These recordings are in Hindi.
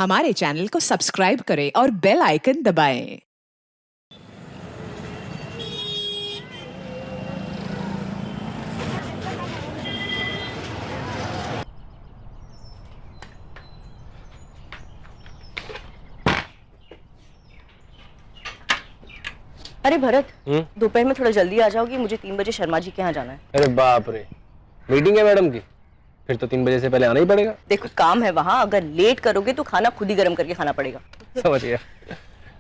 हमारे चैनल को सब्सक्राइब करें और बेल आइकन दबाएं। अरे भरत, दोपहर में थोड़ा जल्दी आ जाओगी, मुझे 3 बजे शर्मा जी के यहाँ जाना है। अरे बाप रे, मीटिंग है मैडम की? फिर तो 3 बजे से पहले आना ही पड़ेगा। देखो काम है वहाँ, अगर लेट करोगे तो खाना खुद ही गर्म करके खाना पड़ेगा। समझ गया।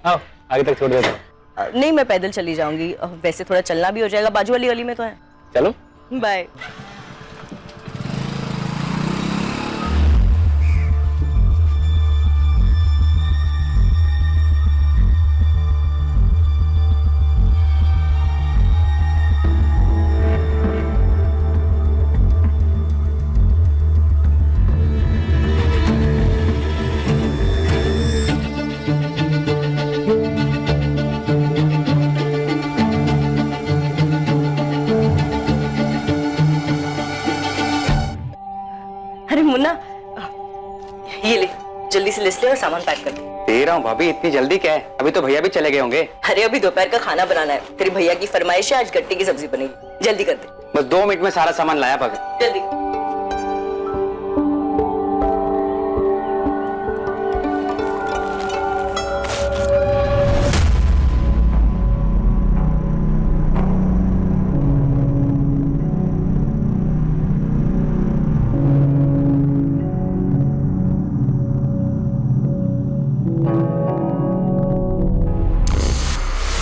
आओ आगे तक छोड़ देता हूँ। नहीं, मैं पैदल चली जाऊंगी, वैसे थोड़ा चलना भी हो जाएगा, बाजू वाली गली में तो है। चलो बाय। अरे मुन्ना, ये ले, जल्दी से लिस्ट ले और सामान पैक कर दे। दे रहा हूँ भाभी, इतनी जल्दी क्या है? अभी तो भैया भी चले गए होंगे। अरे अभी दोपहर का खाना बनाना है, तेरी भैया की फरमाइश है, आज गट्टे की सब्जी बनेगी, जल्दी कर दे। बस 2 मिनट में सारा सामान लाया भाभी। जल्दी।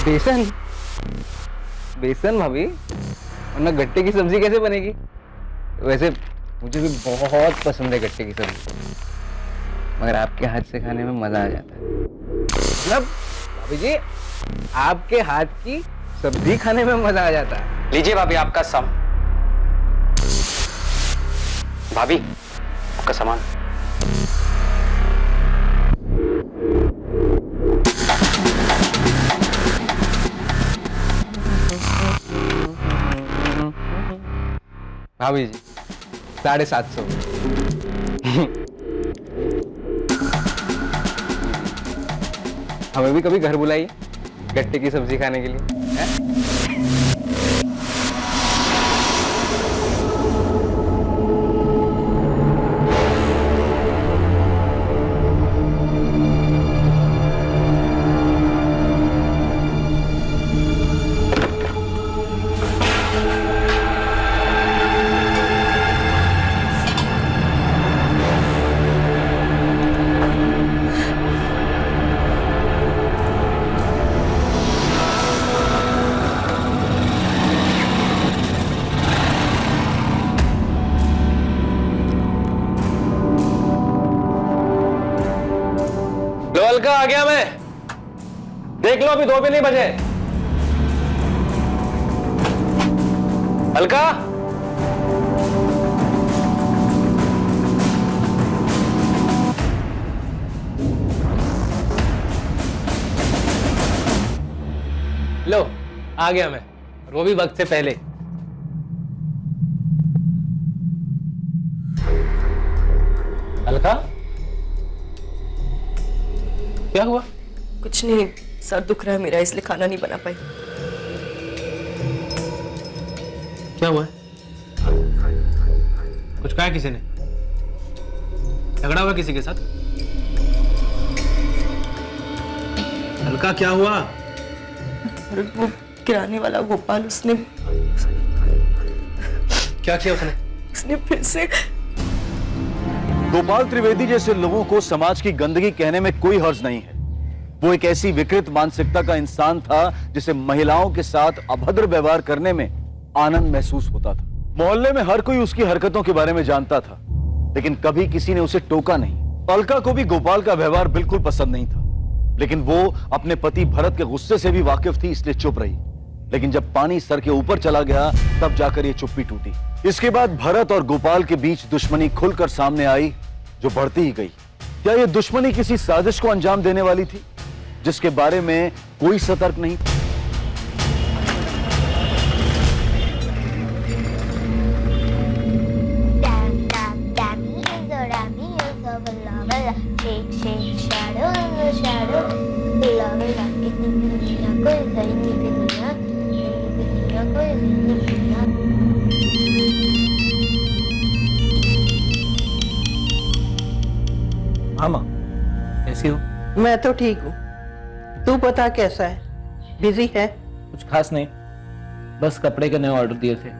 बेसन? बेसन भाभी, वरना गट्टे की सब्जी कैसे बनेगी? वैसे मुझे भी बहुत पसंद है गट्टे की सब्जी, मगर आपके हाथ से खाने में मजा आ जाता है। मतलब भाभी जी, आपके हाथ की सब्जी खाने में मजा आ जाता है। लीजिए भाभी आपका भाभी आपका सामान। भाभी जी 750। हमें भी कभी घर बुलाइए गट्टे की सब्जी खाने के लिए, है? अलका आ गया मैं, देख लो अभी 2 भी नहीं बजे। अलका, लो आ गया मैं, और वो भी वक्त से पहले। अलका, क्या हुआ? कुछ नहीं, सर दुख रहा है मेरा, इसलिए खाना नहीं बना पाई। क्या हुआ है? कुछ कहा किसी ने? झगड़ा हुआ किसी के साथ? हल्का क्या हुआ? और वो किराने वाला गोपाल, उसने क्या किया उसने फिर से। गोपाल त्रिवेदी जैसे लोगों को समाज की गंदगी कहने में कोई हर्ज नहीं है। वो एक ऐसी विकृत मानसिकता का इंसान था जिसे महिलाओं के साथ अभद्र व्यवहार करने में आनंद महसूस होता था। मोहल्ले में हर कोई उसकी हरकतों के बारे में जानता था, लेकिन कभी किसी ने उसे टोका नहीं। अलका को भी गोपाल का व्यवहार बिल्कुल पसंद नहीं था, लेकिन वो अपने पति भरत के गुस्से से भी वाकिफ थी, इसलिए चुप रही। लेकिन जब पानी सर के ऊपर चला गया, तब जाकर ये चुप्पी टूटी। इसके बाद भरत और गोपाल के बीच दुश्मनी खुलकर सामने आई, जो बढ़ती ही गई। क्या ये दुश्मनी किसी साजिश को अंजाम देने वाली थी, जिसके बारे में कोई सतर्क नहीं? Shake shake shadow in the shadow. Beloved, like it in the dunya, koi sahi nahi thi dunya. दुनिया koi sahi nahi dunya. हाँ माँ, कैसी हो? मैं तो ठीक हूँ। तू बता कैसा है? बिजी है? कुछ खास नहीं, बस कपड़े के नए ऑर्डर दिए थे,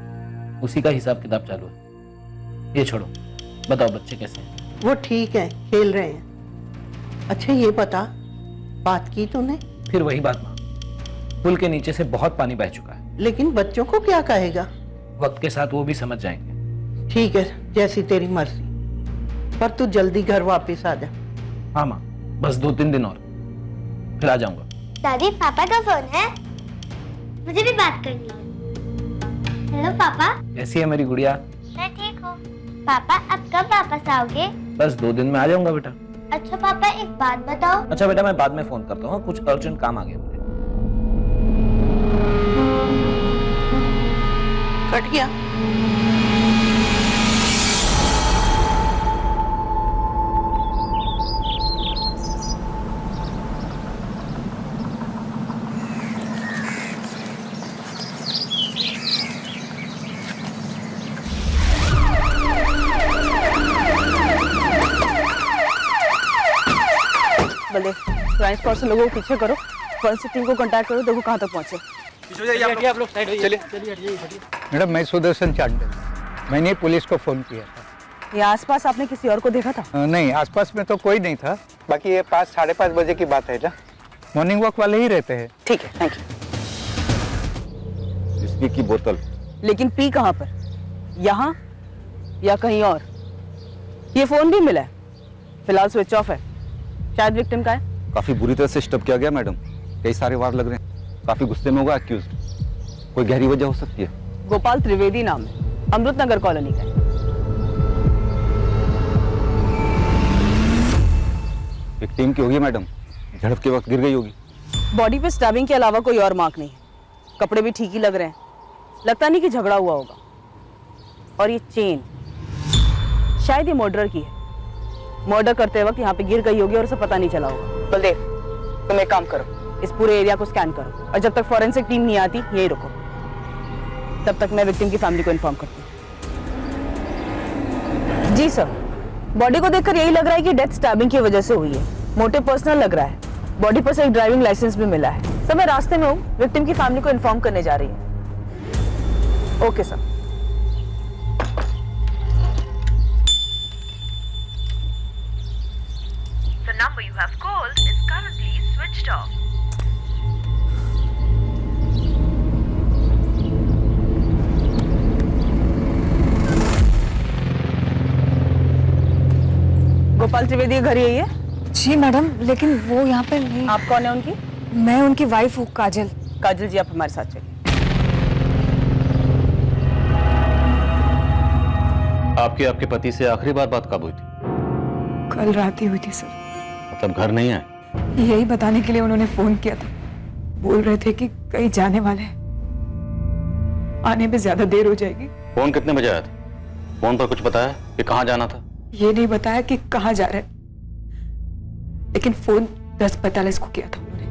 उसी का हिसाब किताब चालू है। ये छोड़ो, बताओ बच्चे कैसे हैं? वो ठीक है, खेल रहे हैं। अच्छा ये बता, बात की तूने? फिर वही बात माँ, पुल के नीचे से बहुत पानी बह चुका है। लेकिन बच्चों को क्या कहेगा? वक्त के साथ वो भी समझ जाएंगे। ठीक है, जैसी तेरी मर्जी, पर तू जल्दी घर वापस आ जा। हाँ माँ, बस 2-3 दिन और, फिर आ जाऊंगा। दादी, पापा का फोन है, मुझे भी बात करनी है। हेलो पापा। कैसी है मेरी गुड़िया? मैं ठीक हूँ। पापा अब कब वापस आओगे? बस 2 दिन में आ जाऊंगा बेटा। अच्छा पापा, एक बात बताओ। अच्छा बेटा, मैं बाद में फोन करता हूँ, कुछ अर्जेंट काम आ गया मुझे। कट गया। बल्ले, क्राइम स्पॉट से लोगों को पीछे करो, फॉरेंसिक टीम को कांटेक्ट करो, देखो कहाँ तक पहुँचे। मैडम, मैं सुदर्शन चांडे, मैंने पुलिस को फोन किया था। ये आसपास आपने किसी और को देखा था? नहीं, आसपास में तो कोई नहीं था। बाकी ये 5-5:30 बजे की बात है ना, मॉर्निंग वॉक वाले ही रहते हैं। ठीक है, थैंक यू। विस्की की बोतल। लेकिन पी कहाँ पर? यहाँ या कहीं और? ये फोन भी मिला है, फिलहाल स्विच ऑफ है, शायद विक्टिम का है। काफी बुरी तरह से स्टब किया गया मैडम, कई सारे वार लग रहे हैं, काफी गुस्से में होगा अक्यूज्ड। कोई गहरी वजह हो सकती है। गोपाल त्रिवेदी नाम है, अमृत नगर कॉलोनी का है। विक्टिम की होगी मैडम, झड़प के वक्त गिर गई होगी। बॉडी पे स्टैबिंग के अलावा कोई और मार्क नहीं है, कपड़े भी ठीक ही लग रहे हैं, लगता नहीं कि झगड़ा हुआ होगा। और ये चेन शायद ये मर्डर की है, मर्डर करते वक्त यहाँ पे गिर गई होगी और उसे पता नहीं चला होगा। बलदेव, तुम एक काम करो, इस पूरे एरिया को स्कैन करो और जब तक फॉरेंसिक टीम नहीं आती यही रुको, तब तक मैं विक्टिम की फैमिली को इन्फॉर्म करती हूँ। जी सर, बॉडी को देखकर यही लग रहा है कि डेथ स्टैबिंग की वजह से हुई है, मोटिव पर्सनल लग रहा है। बॉडी पर से एक ड्राइविंग लाइसेंस भी मिला है। सर मैं रास्ते में हूँ, विक्टिम की फैमिली को इन्फॉर्म करने जा रही हूँ। Okay sir. The number you have called is currently switched off. Gopal Trivedi घर यही है? जी मैडम, लेकिन वो यहाँ पे नहीं। आप कौन है उनकी? मैं उनकी वाइफ हूँ, काजल। काजल जी, आप हमारे साथ चलिए। आपके आपके पति से आखिरी बार बात कब हुई थी? कल रात ही हुई थी सर। मतलब घर नहीं आए? यही बताने के लिए उन्होंने फोन किया था, बोल रहे थे कि कहीं जाने वाले हैं, आने में ज्यादा देर हो जाएगी। फोन कितने बजे आया था? फोन पर कुछ बताया कि कहाँ जाना था? ये नहीं बताया कि कहाँ जा रहे, लेकिन फोन 10:45 को किया था उन्होंने।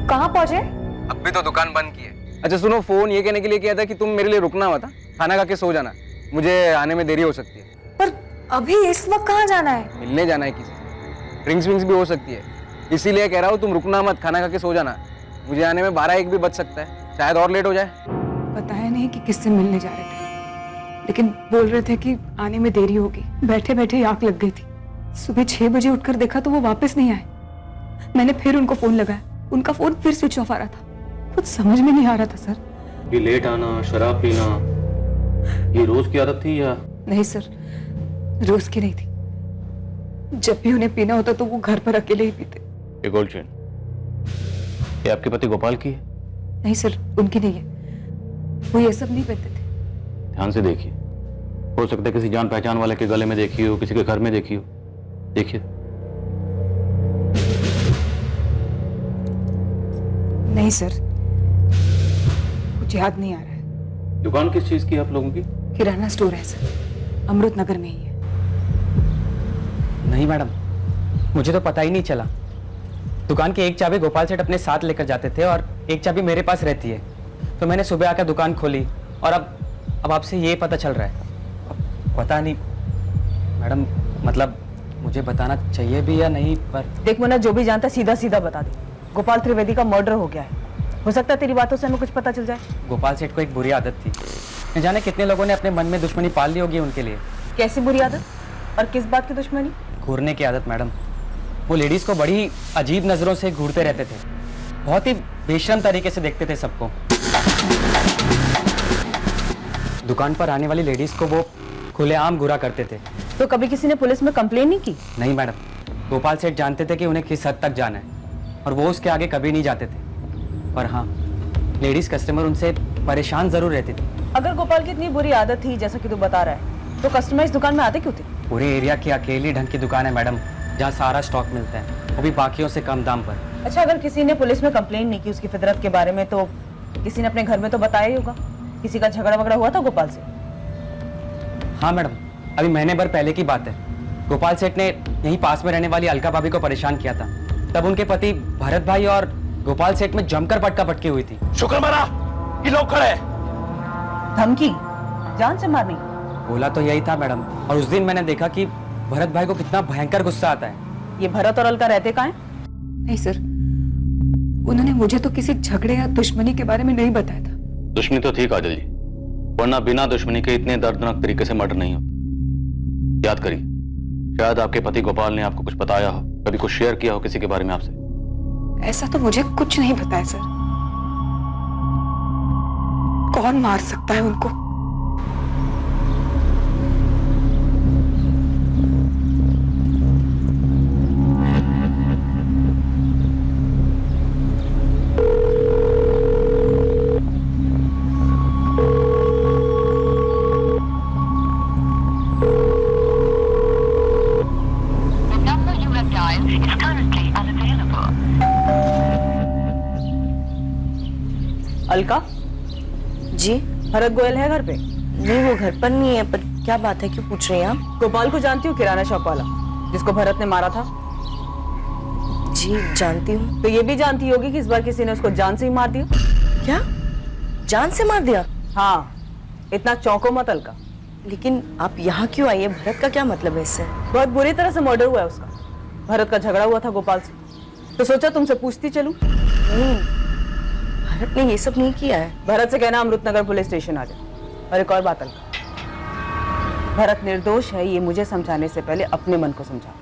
कहाँ पहुंचे? अब भी तो दुकान बंद की है। अच्छा सुनो, फोन ये कहने के लिए किया था कि तुम मेरे लिए रुकना मत, खाना खा के सो जाना, मुझे आने में देरी हो सकती है। पर अभी इस वक्त कहाँ जाना है? मिलने जाना है किसी से, ड्रिंक्स विंक्स भी हो सकती है, इसीलिए कह रहा हूँ तुम रुकना मत, खाना खा के सो जाना, मुझे आने में 12-1 भी बच सकता है, शायद और लेट हो जाए। बताया नहीं कि किससे मिलने जा रहे थे, लेकिन बोल रहे थे कि आने में देरी होगी। बैठे बैठे आंख लग गई थी, सुबह 6 बजे उठकर देखा तो वो वापस नहीं आए। मैंने फिर उनको फोन लगाया, उनका फोन फिर स्विच ऑफ आ रहा था। कुछ समझ में नहीं आ रहा था सर। ये लेट आना, शराब पीना, ये रोज की आदत थी या? नहीं सर, रोज की नहीं थी, जब भी उन्हें पीना होता तो वो घर पर अकेले ही पीते। ये गोल्ड चेन, ये आपके पति गोपाल की है? नहीं सर, उनकी नहीं है, वो ये सब नहीं पहनते थे। ध्यान से देखिए, हो सकता है किसी जान पहचान वाले के गले में देखी हो, किसी के घर में देखी हो, देखिए। नहीं सर, कुछ याद नहीं आ रहा है। दुकान किस चीज की है आप लोगों की? किराना स्टोर है सर, अमृत नगर में ही है। नहीं नहीं मैडम, मुझे तो पता ही नहीं चला। दुकान की एक चाबी गोपाल सेठ अपने साथ लेकर जाते थे और एक चाबी मेरे पास रहती है। तो मैंने सुबह आकर दुकान खोली और अब आपसे ये पता चल रहा है। अब पता नहीं मैडम, मतलब मुझे बताना चाहिए भी या नहीं, पर देख मुन्ना, जो भी जानता है सीधा सीधा बता दे। गोपाल त्रिवेदी का मर्डर हो गया है। हो सकता है तेरी बातों से हमें कुछ पता चल जाए। गोपाल सेठ को एक बुरी आदत थी, न जाने कितने लोगों ने अपने मन में दुश्मनी पाल ली होगी उनके लिए। कैसी बुरी आदत और किस बात की दुश्मनी? घूरने की आदत मैडम। वो लेडीज को बड़ी अजीब नजरों से घूरते रहते थे, बहुत ही बेशर्म तरीके से देखते थे सबको। दुकान पर आने वाली लेडीज को वो खुलेआम घूरा करते थे। तो कभी किसी ने पुलिस में कंप्लेन नहीं की? नहीं मैडम, गोपाल सेठ जानते थे कि उन्हें किस हद तक जाना है और वो उसके आगे कभी नहीं जाते थे। पर हाँ, लेडीज कस्टमर उनसे परेशान जरूर रहती थी। अगर गोपाल की इतनी बुरी आदत थी जैसा कि तू बता रहा है, तो कस्टमर इस दुकान में आते क्यों थे? पूरे एरिया की अकेली ढंग की दुकान है मैडम, जहाँ सारा स्टॉक मिलता है, वो भी बाकियों से कम दाम पर। अच्छा, अगर किसी ने पुलिस में कंप्लेन नहीं की उसकी फितरत के बारे में, तो किसी ने अपने घर में तो बताया ही होगा। किसी का झगड़ा वगड़ा हुआ था गोपाल से? हाँ मैडम, अभी महीने भर पहले की बात है। गोपाल सेठ ने यहीं पास में रहने वाली अलका भाभी को परेशान किया था। तब उनके पति भरत भाई और गोपाल सेठ में जमकर पटका पटकी हुई थी। शुक्र मना कि लोग खड़े। धमकी? जान से मारनी? बोला तो यही था मैडम, और उस दिन मैंने देखा कि भरत भाई को कितना भयंकर गुस्सा आता है। ये भरत और अलका रहते कहाँ हैं? नहीं सर, उन्होंने मुझे तो किसी झगड़े या दुश्मनी के बारे में नहीं बताया था। दुश्मनी तो थी काजल जी, वरना बिना दुश्मनी के इतने दर्दनाक तरीके से मर्डर नहीं होता। याद करिए, शायद आपके पति गोपाल ने आपको कुछ बताया हो, कभी कुछ शेयर किया हो किसी के बारे में आपसे। ऐसा तो मुझे कुछ नहीं बताया सर। कौन मार सकता है उनको? अलका जी? भरत गोयल है घर पे? नहीं, वो घर पर नहीं है। पर क्या बात है, क्यों पूछ रही हैं आप? गोपाल को जानती हूँ, किराना शॉप वाला जिसको भरत ने मारा था? जी जानती हूँ। तो ये भी जानती होगी कि इस बार किसी ने उसको जान से ही मार दिया। क्या? जान से मार दिया? हाँ, इतना चौंको मत अलका। लेकिन आप यहाँ क्यों आई है? भरत का क्या मतलब है इससे? बहुत बुरी तरह से मर्डर हुआ है उसका। भरत का झगड़ा हुआ था गोपाल से, तो सोचा तुमसे पूछती चलूं। नहीं, भरत ने ये सब नहीं किया है। भरत से कहना अमृतनगर पुलिस स्टेशन आ जाए। और एक और बात अलका, भरत निर्दोष है ये मुझे समझाने से पहले अपने मन को समझा।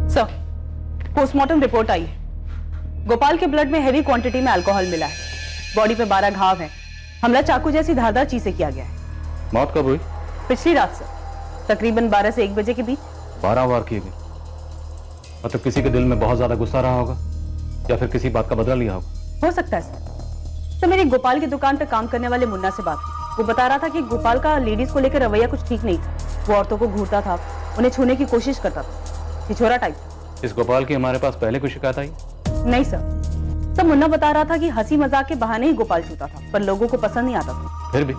सर, पोस्टमार्टम रिपोर्ट आई है। गोपाल के ब्लड में हैवी क्वांटिटी में अल्कोहल मिला है। बॉडी पे 12 घाव हैं। हमला चाकू जैसी धारदार चीज से किया गया है। मौत कब हुई? पिछली रात सर, तकरीबन 12 से 1 बजे के बीच। 12 वार की गई। मतलब किसी के दिल में बहुत ज्यादा गुस्सा रहा होगा या फिर किसी बात का बदला लिया होगा। हो सकता है सर। तो मेरी गोपाल की दुकान पे काम करने वाले मुन्ना से बात हुई। वो बता रहा था कि गोपाल का लेडीज को लेकर रवैया कुछ ठीक नहीं था। वो औरतों को घूरता था, उन्हें छूने की कोशिश करता था, छिछोरा टाइप था। इस गोपाल की हमारे पास पहले कोई शिकायत आई? नहीं सर, मुन्ना बता रहा था कि हंसी मजाक के बहाने ही गोपाल छूता था, पर लोगों को पसंद नहीं आता था। फिर भी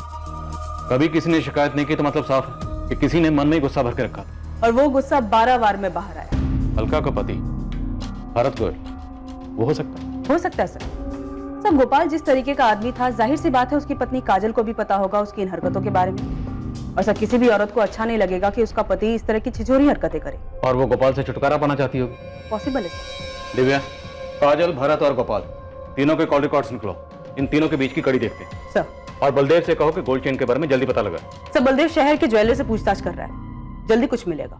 कभी किसी ने शिकायत नहीं की तो मतलब साफ है कि किसी ने मन में ही गुस्सा भर के रखा था। और वो गुस्सा 12 वार में बाहर आया। अलका का पति भरत गोयल, वो हो सकता है? हो सकता है सर। सब गोपाल जिस तरीके का आदमी था, जाहिर सी बात है उसकी पत्नी काजल को भी पता होगा उसकी इन हरकतों के बारे में। और सर, किसी भी औरत को अच्छा नहीं लगेगा कि उसका पति इस तरह की छिछोरी हरकतें करे। और वो गोपाल से छुटकारा पाना चाहती होगी। पॉसिबल है सर। दिव्या, काजल, भरत और गोपाल तीनों के कॉल रिकॉर्ड्स निकलो। इन तीनों के बीच की कड़ी देखते हैं सर। और बलदेव से कहो कि गोल्ड चेन के बारे में जल्दी पता लगा। सर, बलदेव शहर के ज्वेलर से पूछताछ कर रहा है, जल्दी कुछ मिलेगा।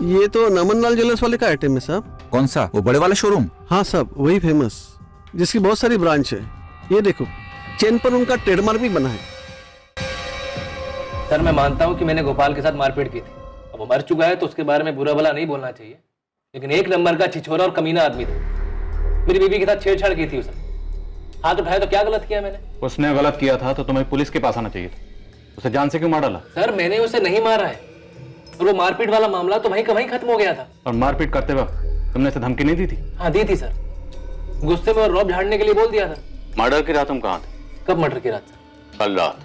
ये तो नमनलाल ज्वेलर्स वाले का आइटम है साहब। कौन सा? वो बड़े वाला शोरूम? हाँ साहब, वही फेमस, जिसकी बहुत सारी ब्रांच है। ये देखो, चेन पर उनका ट्रेडमार्क भी बना है। सर, मैं मानता हूँ कि मैंने गोपाल के साथ मारपीट की थी। अब वो मर चुका है तो उसके बारे में बुरा भला नहीं बोलना चाहिए, लेकिन एक नंबर का छिछोरा और कमीना आदमी था। मेरी बीवी के साथ छेड़छाड़ की थी उसने। हाथ उठाया तो क्या गलत किया मैंने? उसने गलत किया था तो तुम्हें पुलिस के पास आना चाहिए था। उसे जान से क्यों मार डाला? सर, मैंने उसे नहीं मारा है, और वो मारपीट वाला मामला तो वहीं का वहीं खत्म हो गया था। और मारपीट करते वक्त तुमने उसे धमकी नहीं दी थी? हाँ, दी थी सर। गुस्से में और रौब झाड़ने के लिए बोल दिया था। मर्डर की रात तुम कहाँ थे? कब मर्डर की रात? कल रात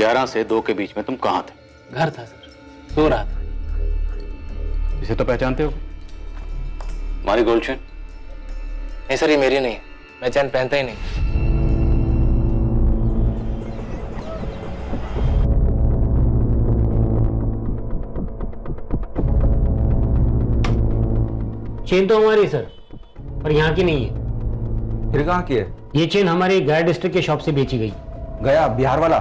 11 से 2 के बीच में तुम कहाँ थे? घर था सर, सो रहा था। इसे तो पहचानते हो? हमारी गोल्ड चेन? नहीं सर, ये मेरी नहीं, मैं चैन पहनता ही नहीं। चेन तो हमारी है सर, पर यहाँ की नहीं है। फिर कहाँ की है? ये चेन हमारे गया डिस्ट्रिक्ट के शॉप से बेची गई। गया बिहार वाला?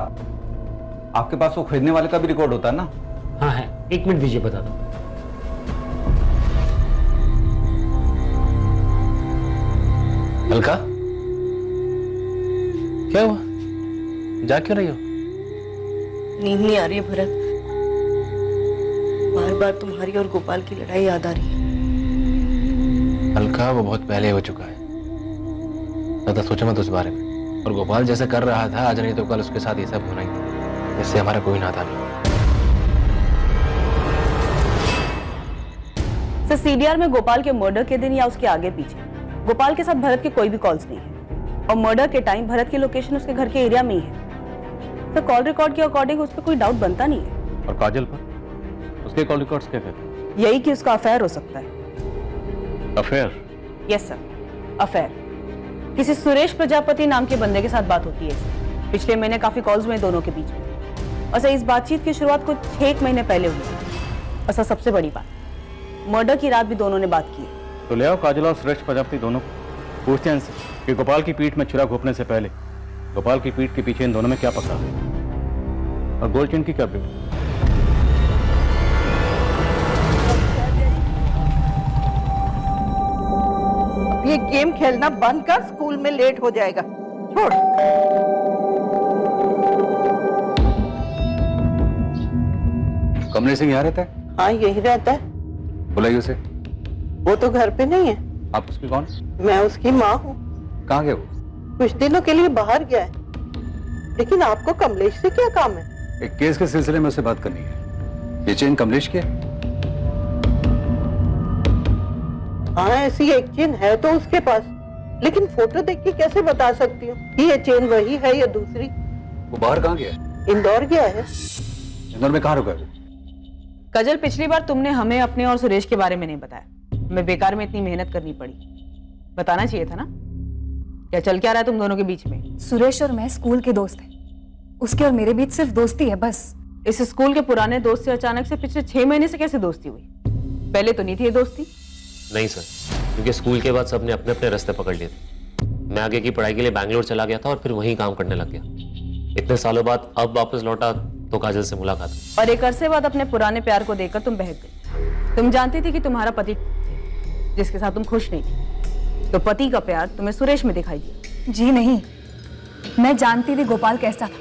आपके पास वो खरीदने वाले का भी रिकॉर्ड होता है ना? हाँ है, 1 मिनट दीजिए बता दो। अलका, क्या हुआ? जा क्यों रही हो? नींद नहीं आ रही है भरत, बार बार तुम्हारी और गोपाल की लड़ाई याद आ रही है। अलका, वो बहुत पहले हो चुका है, ज्यादा सोचो मत उस बारे में। और गोपाल जैसा कर रहा था आज नहीं तो कल उसके साथ ये सब होना ही था, इससे हमारा कोई नाता नहीं। सर, सीडीआर में गोपाल के मर्डर के दिन या उसके आगे पीछे गोपाल के साथ भरत के कोई भी कॉल्स नहीं है, और मर्डर के टाइम भरत की लोकेशन उसके घर के एरिया में ही है। तो कॉल रिकॉर्ड के अकॉर्डिंग उस पर कोई डाउट बनता नहीं है। और काजल पर? उसके कॉल रिकॉर्ड्स क्या कहते हैं? यही कि उसका अफेयर हो सकता है। अफेयर? Yes sir, affair. किसी सुरेश प्रजापति नाम के बंदे के साथ बात होती है इसकी। पिछले महीने काफी कॉल्स हुए दोनों के बीच में, और सर इस बातचीत की शुरुआत कुछ 1 महीने पहले हुई। और सर सबसे बड़ी बात, मर्डर की रात भी दोनों ने बात की है। तो ले आओ काजल और सुरेश प्रजापति दोनों को, पूछते हैं इनसे कि गोपाल की पीठ में छुरा घोंपने से पहले गोपाल की पीठ के पीछे इन दोनों में क्या पकड़ा है, और गोल्ड चेन की क्या अपडेट? ये गेम खेलना बंद कर, स्कूल में लेट हो जाएगा। छोड़। कमलेश सिंह यहाँ रहता है? हाँ, यही रहता है। बुलाइए उसे। वो तो घर पे नहीं है। आप उसकी कौन? मैं उसकी माँ हूँ। कहाँ गए वो? कुछ दिनों के लिए बाहर गया है। लेकिन आपको कमलेश से क्या काम है? एक केस के सिलसिले में उससे बात करनी है। ये चेन कमलेश की है? हाँ, ऐसी एक चेन है तो उसके पास, लेकिन फोटो देख के कैसे बता सकती हूँ कि ये चेन वही है या दूसरी? वो बाहर कहाँ गया है? इंदौर गया है। इंदौर में कहाँ रुका है? कजल, पिछली बार तुमने हमें अपने और सुरेश के बारे में नहीं बताया, हमें बेकार में इतनी मेहनत करनी पड़ी। बताना चाहिए था ना। क्या चल क्या रहा है तुम दोनों के बीच में? सुरेश और मैं स्कूल के दोस्त हैं, उसके और मेरे बीच सिर्फ दोस्ती है बस। इस स्कूल के पुराने दोस्त से अचानक से पिछले 6 महीने से कैसे दोस्ती हुई? पहले तो नहीं थी ये दोस्ती। नहीं सर, क्योंकि स्कूल के बाद सबने अपने अपने रास्ते पकड़ लिए थे। मैं आगे की पढ़ाई के लिए बैंगलोर चला गया था और फिर वहीं काम करने लग गया। इतने सालों बाद अब वापस लौटा तो काजल से मुलाकात हुई। और एक अरसे बाद अपने पुराने प्यार को देखकर तुम बहक गई। तुम जानती थी कि तुम्हारा पति जिसके साथ तुम खुश नहीं थी, तो पति का प्यार तुम्हें सुरेश में दिखाई दिया। जी नहीं, मैं जानती थी गोपाल कैसा था,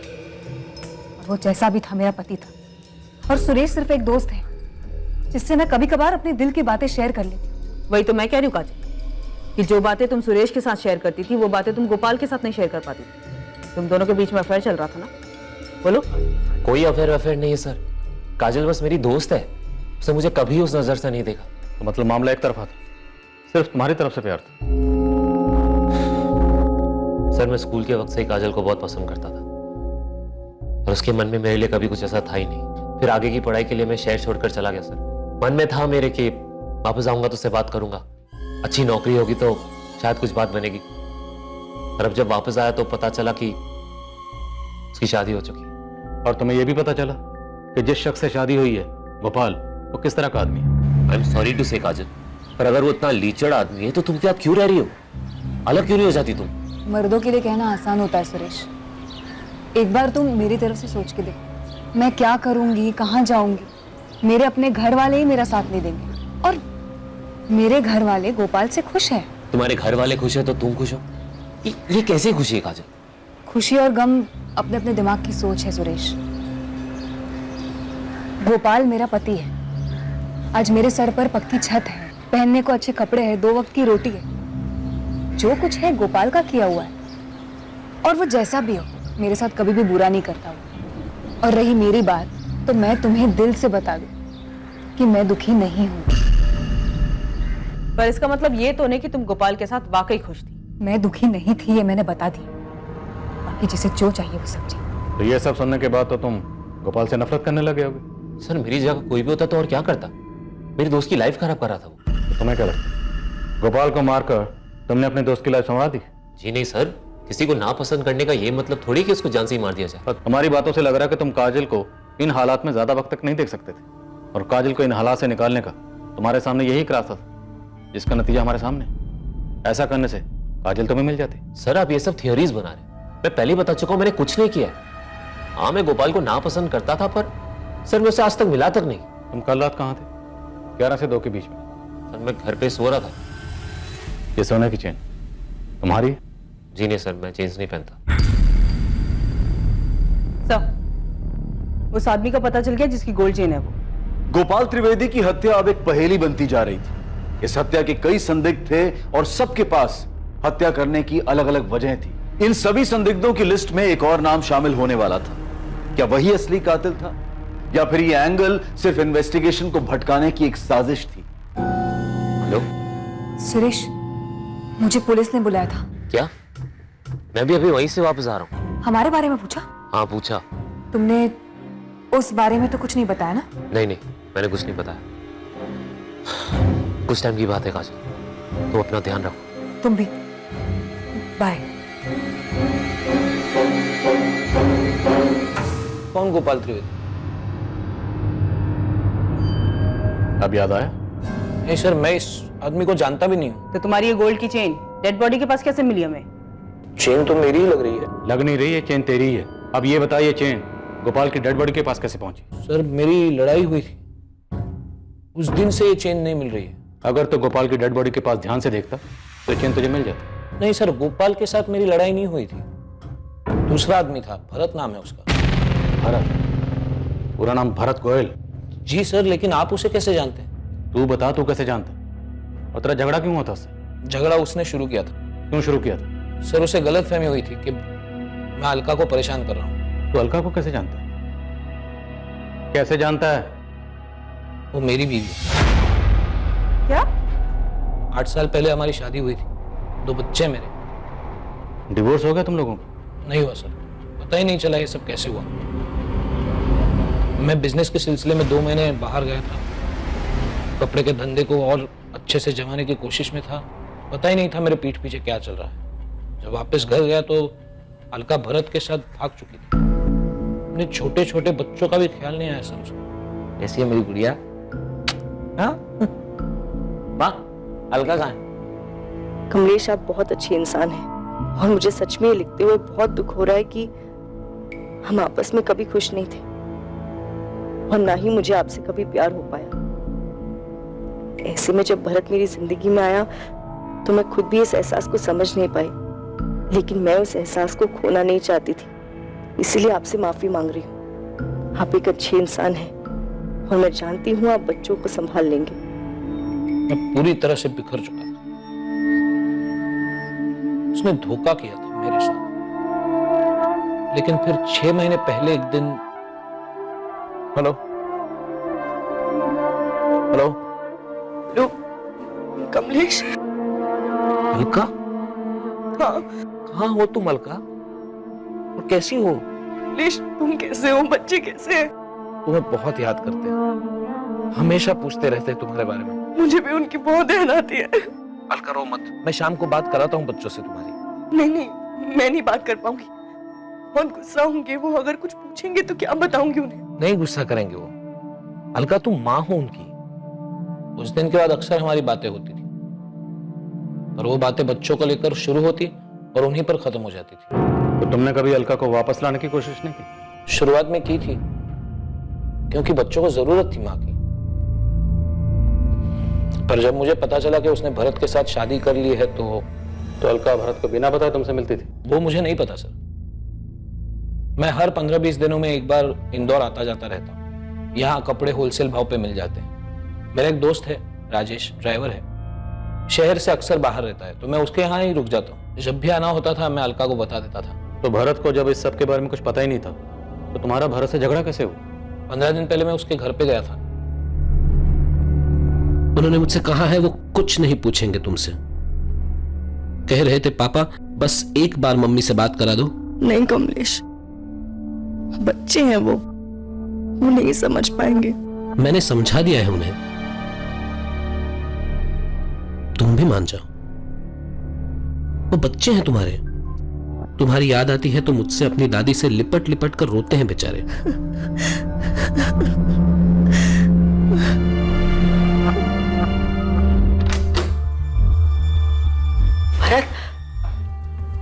और वो जैसा भी था मेरा पति था। और सुरेश सिर्फ एक दोस्त है जिससे मैं कभी कभार अपने दिल की बातें शेयर कर लेती हूँ। वही तो मैं कह रही हूँ काजल, कि जो बातें तुम सुरेश के साथ शेयर करती थी वो बातें तुम गोपाल के साथ नहीं शेयर कर पाती थी। तुम दोनों के बीच में अफेयर चल रहा था ना? बोलो। कोई अफेयर नहीं है सर, काजल बस मेरी दोस्त है, उसने मुझे कभी उस नजर से नहीं देखा। तो मतलब मामला एक तरफा था, सिर्फ तुम्हारी तरफ से प्यार था? सर मैं स्कूल के वक्त से ही काजल को बहुत पसंद करता था, और उसके मन में मेरे लिए कभी कुछ ऐसा था ही नहीं। फिर आगे की पढ़ाई के लिए मैं शहर छोड़कर चला गया सर। मन में था मेरे कि वापस आऊंगा तो उससे बात करूंगा, अच्छी नौकरी होगी तो शायद कुछ बात बनेगी। और अब जब वापस आया तो पता चला कि उसकी शादी हो चुकी। और तुम्हें यह भी पता चला कि जिस शख्स से शादी हुई है गोपाल, वो किस तरह का आदमी है? आई एम सॉरी टू से काजल, पर अगर वो इतना लीचड़ आदमी है तो तुम क्या क्यों रह रही हो? अलग क्यों नहीं हो जाती तुम? मर्दों के लिए कहना आसान होता है सुरेश, एक बार तुम मेरी तरफ से सोच के देखो। मैं क्या करूंगी, कहाँ जाऊंगी? मेरे अपने घर वाले ही मेरा साथ नहीं देंगे, और मेरे घर वाले गोपाल से खुश है। तुम्हारे घर वाले खुश है तो तुम खुश हो? ये कैसे खुशी है काजल? खुशी और गम अपने अपने दिमाग की सोच है सुरेश। गोपाल मेरा पति है, आज मेरे सर पर पक्की छत है, पहनने को अच्छे कपड़े हैं, 2 वक्त की रोटी है। जो कुछ है गोपाल का किया हुआ है, और वो जैसा भी हो मेरे साथ कभी भी बुरा नहीं करता हुआ। और रही मेरी बात, तो मैं तुम्हें दिल से बता दूं कि मैं दुखी नहीं हूं। पर इसका मतलब ये तो नहीं कि तुम गोपाल के साथ वाकई खुश थी। मैं दुखी नहीं थी, ये मैंने बता दी। बाकी जिसे जो चाहिए वो समझे। तो ये सब सुनने के बाद तो तुम गोपाल से नफरत करने लगे होगे। सर मेरी जगह कोई भी होता तो और क्या करता, मेरी दोस्त की लाइफ खराब कर रहा था वो। तो तुम्हें क्या लगता, गोपाल को मारकर तुमने अपने दोस्त की लाइफ संवार दी? जी नहीं सर, किसी को नापसंद करने का ये मतलब थोड़ी कि उसको जान से ही मार दिया जाए। हमारी बातों से लग रहा है कि तुम काजल को इन हालात में ज्यादा वक्त तक नहीं देख सकते थे, और काजल को इन हालात से निकालने का तुम्हारे सामने यही एक रास्ता था, जिसका नतीजा हमारे सामने। ऐसा करने से काजल तुम्हें मिल जाती। सर आप ये सब थियोरीज बना रहे हैं, मैं पहले ही बता चुका हूं मैंने कुछ नहीं किया। हाँ मैं गोपाल को नापसंद करता था, पर सर मैं उसे आज तक मिला तक नहीं। तुम कल रात कहाँ थे? 11 से 2 के बीच में। सर मैं घर पे सो रहा था। ये सोने की चेन तुम्हारी? जी नहीं सर, मैं चेन्स नहीं पहनता। सर, उस आदमी का पता चल गया जिसकी गोल्ड चेन है वो। गोपाल त्रिवेदी की हत्या अब एक पहेली बनती जा रही थी। इस हत्या के कई संदिग्ध थे और सबके पास हत्या करने की अलग अलग वजह थी। इन सभी संदिग्धों की लिस्ट में एक और नाम शामिल होने वाला था। क्या वही असली कातिल था, या फिर ये एंगल सिर्फ इन्वेस्टिगेशन को भटकाने की एक साजिश थी? हेलो सुरेश, मुझे पुलिस ने बुलाया था। क्या? मैं भी अभी वहीं से वापस आ रहा हूँ। हमारे बारे में पूछा? हाँ पूछा। तुमने उस बारे में तो कुछ नहीं बताया ना? नहीं नहीं, मैंने कुछ नहीं बताया। कुछ टाइम की बात है काजल, तुम अपना ध्यान रखो। तुम भी। बाय। कौन गोपाल त्रिवेदी? अब याद आया? नहीं सर, मैं इस आदमी को जानता भी नहीं हूँ। तो तुम्हारी ये गोल्ड की चेन डेड बॉडी के पास कैसे मिली हमें? चेन तो मेरी ही लग रही है। लग नहीं रही है, चेन तेरी ही है। अब ये बताइए, चेन गोपाल की डेड बॉडी के पास कैसे पहुंची? सर मेरी लड़ाई हुई थी, उस दिन से ये चेन नहीं मिल रही है। अगर तो गोपाल की डेड बॉडी के पास ध्यान से देखता तो चेन तुझे मिल जाती। नहीं सर, गोपाल के साथ मेरी लड़ाई नहीं हुई थी, दूसरा आदमी था, भरत नाम है उसका। भरत? पूरा नाम भरत गोयल? जी सर, लेकिन आप उसे कैसे जानते हैं? तू बता, तू कैसे जानता? और तेरा झगड़ा क्यों हुआ था उससे? झगड़ा उसने शुरू किया था। क्यों शुरू किया था? सर उसे गलतफहमी हुई थी कि मैं अलका को परेशान कर रहा हूँ। तू अलका को कैसे जानता है? कैसे जानता है? वो मेरी बीवी। क्या? 8 साल पहले हमारी शादी हुई थी, 2 बच्चे मेरे। डिवोर्स हो गया तुम लोगों का? नहीं हुआ सर, पता ही नहीं चला ये सब कैसे हुआ। मैं बिजनेस के सिलसिले में 2 महीने बाहर गया था, कपड़े के धंधे को और अच्छे से जमाने की कोशिश में था। पता ही नहीं था मेरे पीठ पीछे क्या चल रहा है। जब वापस घर गया तो अलका भरत के साथ भाग चुकी थी। अपने छोटे छोटे बच्चों का भी ख्याल नहीं आया सर उसको। कैसी है मेरी गुड़िया? हाँ माँ, अलका कहाँ है? कमलेश, आप बहुत अच्छे इंसान हैं और मुझे सच में लिखते हुए बहुत दुख हो रहा है कि हम आपस में कभी खुश नहीं थे और ना ही मुझे आपसे कभी प्यार हो पाया। ऐसे में जब भरत मेरी जिंदगी में आया तो मैं खुद भी इस एहसास को समझ नहीं पाई, लेकिन मैं उस एहसास को खोना नहीं चाहती थी, इसीलिए आपसे माफी मांग रही हूँ। आप एक अच्छे इंसान हैं और मैं जानती हूँ आप बच्चों को संभाल लेंगे। मैं पूरी तरह से बिखर चुका था। उसने धोखा किया था मेरे साथ, लेकिन फिर 6 महीने पहले एक दिन। Hello hello hello Kamlesh. Alka? हाँ। कहाँ हो तुम अलका? और कैसी हो? कमलेश, तुम कैसे हो? बच्चे कैसे हैं? तुम्हें बहुत याद करते हैं, हमेशा पूछते रहते हैं तुम्हारे बारे में। मुझे भी उनकी बहुत याद आती है। अलका रो मत, मैं शाम को बात कराता हूँ बच्चों से तुम्हारी। नहीं नहीं, मैं नहीं बात कर पाऊंगी, बहुत गुस्सा होंगे वो। अगर कुछ पूछेंगे तो क्या बताऊंगी उन्हें? नहीं गुस्सा करेंगे वो। अलका तुम माँ हो उनकी। उस दिन के बाद अक्सर हमारी बातें होती थी, पर वो बातें बच्चों को लेकर शुरू होती और उन्हीं पर खत्म हो जाती थी। तो तुमने कभी अलका को वापस लाने की कोशिश नहीं की? शुरुआत में की थी, क्योंकि बच्चों को जरूरत थी माँ की। पर जब मुझे पता चला कि उसने भरत के साथ शादी कर ली है तो अलका भरत को बिना बताए तुमसे मिलती थी? वो मुझे नहीं पता सर। मैं हर 15-20 दिनों में एक बार इंदौर आता जाता रहता हूँ। यहाँ कपड़े होलसेल भाव पे मिल जाते हैं। मेरा एक दोस्त है राजेश, ड्राइवर है, शहर से अक्सर बाहर रहता है, तो मैं उसके यहाँ ही रुक जाता हूँ। जब भी आना होता था मैं अलका को बता देता था। तो भरत को जब इस सब के बारे में कुछ पता ही नहीं था तो तुम्हारा भरत से झगड़ा कैसे हुआ? 15 दिन पहले मैं उसके घर पे गया था। उन्होंने मुझसे कहा है वो कुछ नहीं पूछेंगे तुमसे। कह रहे थे पापा बस एक बार मम्मी से बात करा दो। नहीं कमलेश, बच्चे हैं वो नहीं समझ पाएंगे। मैंने समझा दिया है उन्हें, तुम भी मान जाओ। वो बच्चे हैं तुम्हारे, तुम्हारी याद आती है तो मुझसे अपनी दादी से लिपट लिपट कर रोते हैं बेचारे।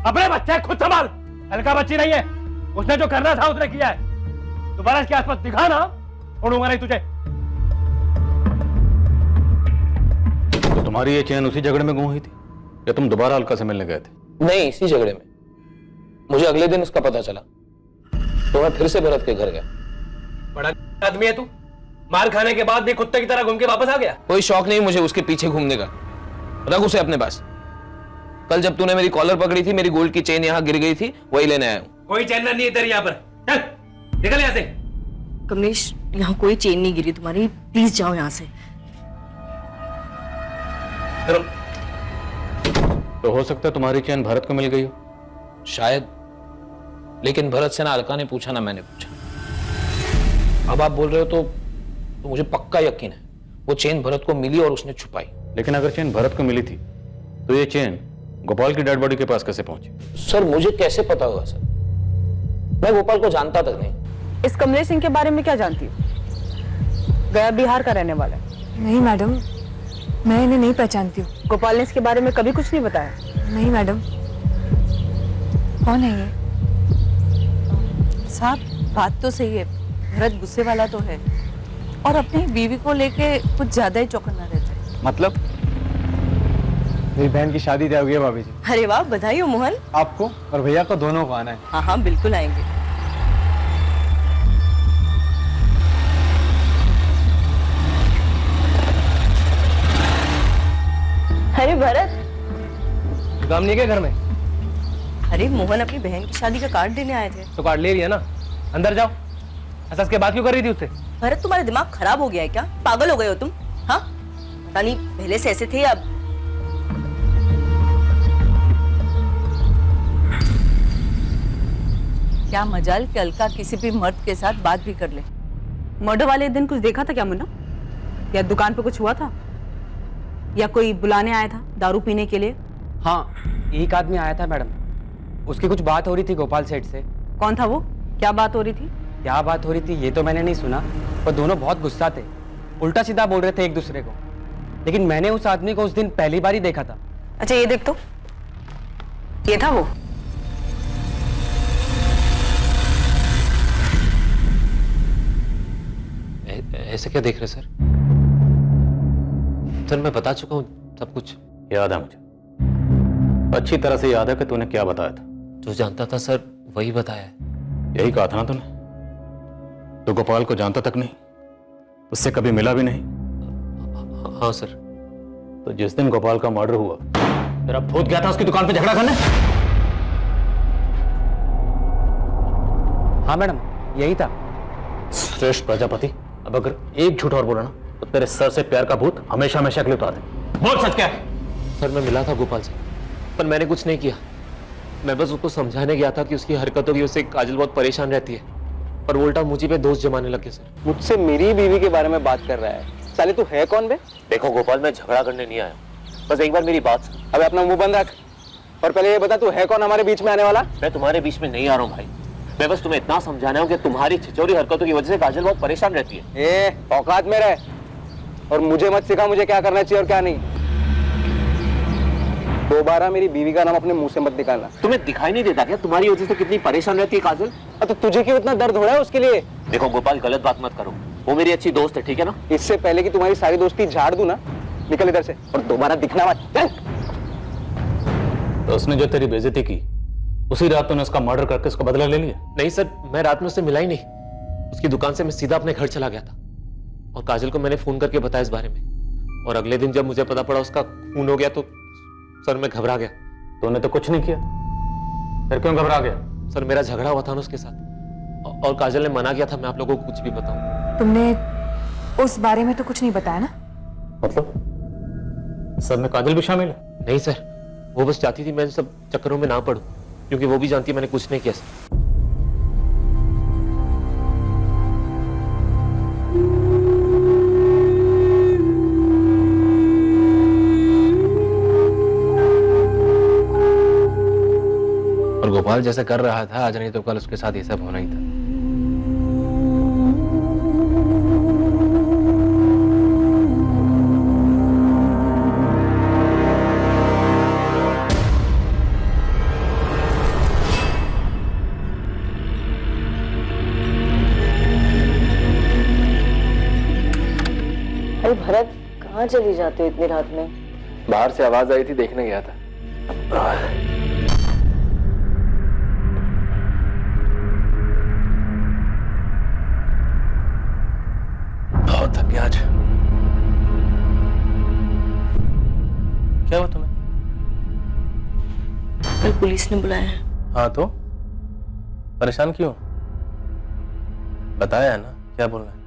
अपने बच्चे खुद संभाल, हल्का बच्ची नहीं है। उसने जो करना था उसने किया है। दोबारा इसके आसपास दिखा ना, छोड़ूंगा नहीं तुझे। तो तुम्हारी ये चेन उसी झगड़े में गुम हुई थी या तुम दोबारा अलका से मिलने गए थे? नहीं, इसी झगड़े में। मुझे अगले दिन उसका पता चला तो मैं फिर से भरत के घर गया। बड़ा आदमी है तू, मार खाने के बाद भी कुत्ते की तरह घूम के वापस आ गया। कोई शौक नहीं मुझे उसके पीछे घूमने का, रख उसे अपने पास। कल जब तूने मेरी कॉलर पकड़ी थी, मेरी गोल्ड की चेन यहाँ गिर गई थी, वही लेने आया हूँ। कोई चैन नहीं है तेरे यहाँ पर, चल निकल यहाँ से। कमलेश, यहाँ कोई चेन नहीं गिरी तुम्हारी, प्लीज जाओ यहाँ से। चलो। तो हो सकता है तुम्हारी चेन भरत को मिल गई हो। शायद, लेकिन भरत से ना अलका ने पूछा ना मैंने पूछा। अब आप बोल रहे हो तो मुझे पक्का यकीन है वो चेन भरत को मिली और उसने छुपाई। लेकिन अगर चेन भरत को मिली थी तो ये चेन गोपाल की डेड बॉडी के पास कैसे पहुंची? सर मुझे कैसे पता होगा सर, मैं गोपाल को जानता तक नहीं। इस कमलेश सिंह के बारे में क्या जानती हो? गया बिहार का रहने वाला है। नहीं मैडम, मैं इन्हें नहीं पहचानती हूँ। गोपाल ने इसके बारे में कभी कुछ नहीं बताया? नहीं मैडम। कौन है ये? साहब बात तो सही है, भरत गुस्से वाला तो है और अपनी बीवी को लेके कुछ ज्यादा ही चौकन्ना रहता है। मतलब मेरी बहन की शादी तय हो गई है भाभी जी। अरे वाह, बधाई हो मोहन। आपको और भैया को दोनों को आना है। हाँ हाँ बिल्कुल आएंगे। अरे भरत, काम नहीं क्या घर में? अरे मोहन अपनी बहन की शादी का कार्ड देने आए थे। तो कार्ड ले लिया ना, अंदर जाओ। ऐसा इसके बात क्यों कर रही थी उससे? भरत, तुम्हारा दिमाग खराब हो गया है क्या? पागल हो गए हो तुम? हाँ, पता नहीं पहले से ऐसे थे अब। क्या मजाल कि अलका किसी भी मर्द के साथ बात भी कर ले। मर्डर वाले दिन कुछ देखा था क्या मुन्ना? या दुकान पे कुछ हुआ था? या कोई बुलाने आया था दारू पीने के लिए? हाँ, एक आदमी आया था मैडम, उसकी कुछ बात हो रही थी गोपाल सेठ से। कौन था वो? क्या बात हो रही थी? क्या बात हो रही थी ये तो मैंने नहीं सुना, पर दोनों बहुत गुस्सा थे, उल्टा सीधा बोल रहे थे एक दूसरे को। लेकिन मैंने उस आदमी को उस दिन पहली बार ही देखा था। अच्छा ये देख तो, ये था वो? ऐसे क्या देख रहे सर? सर मैं बता चुका हूँ सब कुछ। याद है मुझे, अच्छी तरह से याद है कि तूने क्या बताया था। जो जानता था सर वही बताया है। यही कहा था ना तूने? तो गोपाल को जानता तक नहीं, उससे कभी मिला भी नहीं। हाँ सर। तो जिस दिन गोपाल का मर्डर हुआ तेरा भूत गया था उसकी दुकान पे झगड़ा करने? हाँ मैडम, यही था। श्रेष्ठ प्रजापति, अब अगर एक झूठ और बोला ना तो तेरे सर से प्यार का भूत हमेशा हमेशा के लिए उतार दे। बोल सच क्या है? सर मैं मिला था गोपाल से, पर मैंने कुछ नहीं किया। मैं बस उसको समझाने गया था कि उसकी हरकतों की वजह से काजल बहुत परेशान रहती है, पर वो उल्टा मुझे पे दोष जमाने लगे सर। मुझसे मेरी बीवी के बारे में बात कर रहा है। साले तू है कौन बे? देखो गोपाल, मैं झगड़ा करने नहीं आया, बस एक बार मेरी बात सुन। अबे अपना मुंह बंद रख और पहले ये बता तू है कौन हमारे बीच में आने वाला? मैं तुम्हारे बीच में नहीं आ रहा हूँ भाई, मैं बस तुम्हें इतना समझाना हूँ कि तुम्हारी छिचोरी हरकतों की वजह से काजल बहुत परेशान रहती है। ए, औकात में रह और मुझे मत सिखा मुझे क्या करना चाहिए और क्या नहीं। दोबारा मेरी बीवी का नाम अपने मुंह से मत निकालना। तुम्हें दिखाई नहीं देता क्या तुम्हारी वजह से कितनी परेशान रहती है काजल? तो तुझे क्यों इतना दर्द हो रहा है उसके लिए? देखो गोपाल, गलत बात मत करो, वो मेरी अच्छी दोस्त है, ठीक है ना? इससे पहले कि तुम्हारी सारी दोस्ती झाड़ दूं ना, निकल इधर से और दोबारा दिखना मत। चल। तो उसने जो तेरी बेइज्जती की उसी रात तूने उसका मर्डर करके उसका बदला ले लिया? नहीं सर, मैं रात में उससे मिला ही नहीं। उसकी दुकान से मैं सीधा अपने घर चला गया था और काजल को मैंने फोन करके बताया इस बारे में, और अगले दिन जब मुझे पता पड़ा उसका खून हो गया तो सर मैं घबरा गया। तूने तो कुछ नहीं किया, फिर क्यों घबरा गया? सर मेरा झगड़ा हुआ था ना उसके साथ, और काजल ने मना किया था मैं आप लोगों को कुछ भी बताऊं। तुमने उस बारे में तो कुछ नहीं बताया ना? मतलब सब में काजल भी शामिल है? नहीं सर, वो बस चाहती थी मैं सब चक्करों में ना पड़ूं, क्योंकि वो भी जानती है मैंने कुछ नहीं किया सर। और गोपाल जैसा कर रहा था आज नहीं तो कल उसके साथ ये सब होना ही था। अरे भरत, कहाँ चली जाते हो इतनी रात में? बाहर से आवाज आई थी, देखने गया था। बहुत थक गया आज। क्या हुआ तुम्हें? कल पुलिस ने बुलाया है। हाँ तो परेशान क्यों? बताया है ना क्या बोलना है।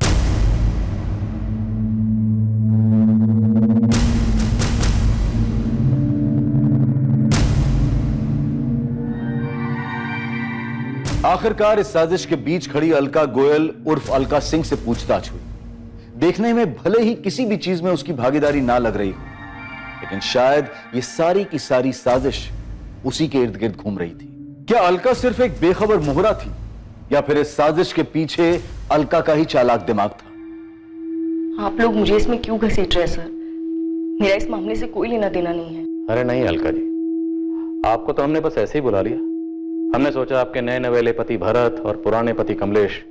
आखिरकार इस साजिश के बीच खड़ी अलका गोयल उर्फ अलका सिंह से पूछताछ हुई। देखने में भले ही किसी भी चीज में उसकी भागीदारी ना लग रही हो, लेकिन शायद ये सारी की सारी साजिश उसी के इर्द गिर्द घूम रही थी। क्या अलका सिर्फ एक बेखबर मोहरा थी, या फिर इस साजिश के पीछे अलका का ही चालाक दिमाग था? आप लोग मुझे इसमें क्यों घसीट रहे हैं सर? मेरा इस मामले से कोई लेना देना नहीं है। अरे नहीं अलका जी, आपको तो हमने बस ऐसे ही बुला लिया। हमने सोचा आपके नए नवेले पति भरत और पुराने पति कमलेश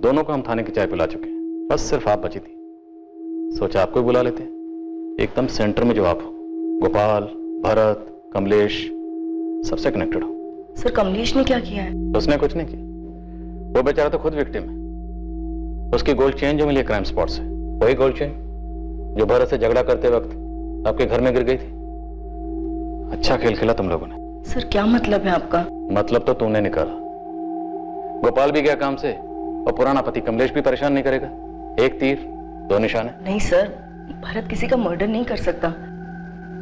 दोनों को हम थाने की चाय पिला चुके हैं, बस सिर्फ आप बची थी। सोचा आपको ही बुला लेते, एकदम सेंटर में जो आप हो। गोपाल, भरत, कमलेश सबसे कनेक्टेड हो। सर कमलेश ने क्या किया है? उसने कुछ नहीं किया, वो बेचारा तो खुद विक्टिम है। उसकी गोल्ड चेन जो मिली क्राइम स्पॉट से, वही गोल्ड चेन जो भरत से झगड़ा करते वक्त आपके घर में गिर गई थी। अच्छा खेल खेला तुम लोगों ने। सर क्या मतलब है आपका? मतलब तो तूने निकाला। गोपाल भी गया काम से और पुराना पति कमलेश भी परेशान नहीं करेगा। एक तीर दो निशाने। नहीं सर, भरत किसी का मर्डर नहीं कर सकता।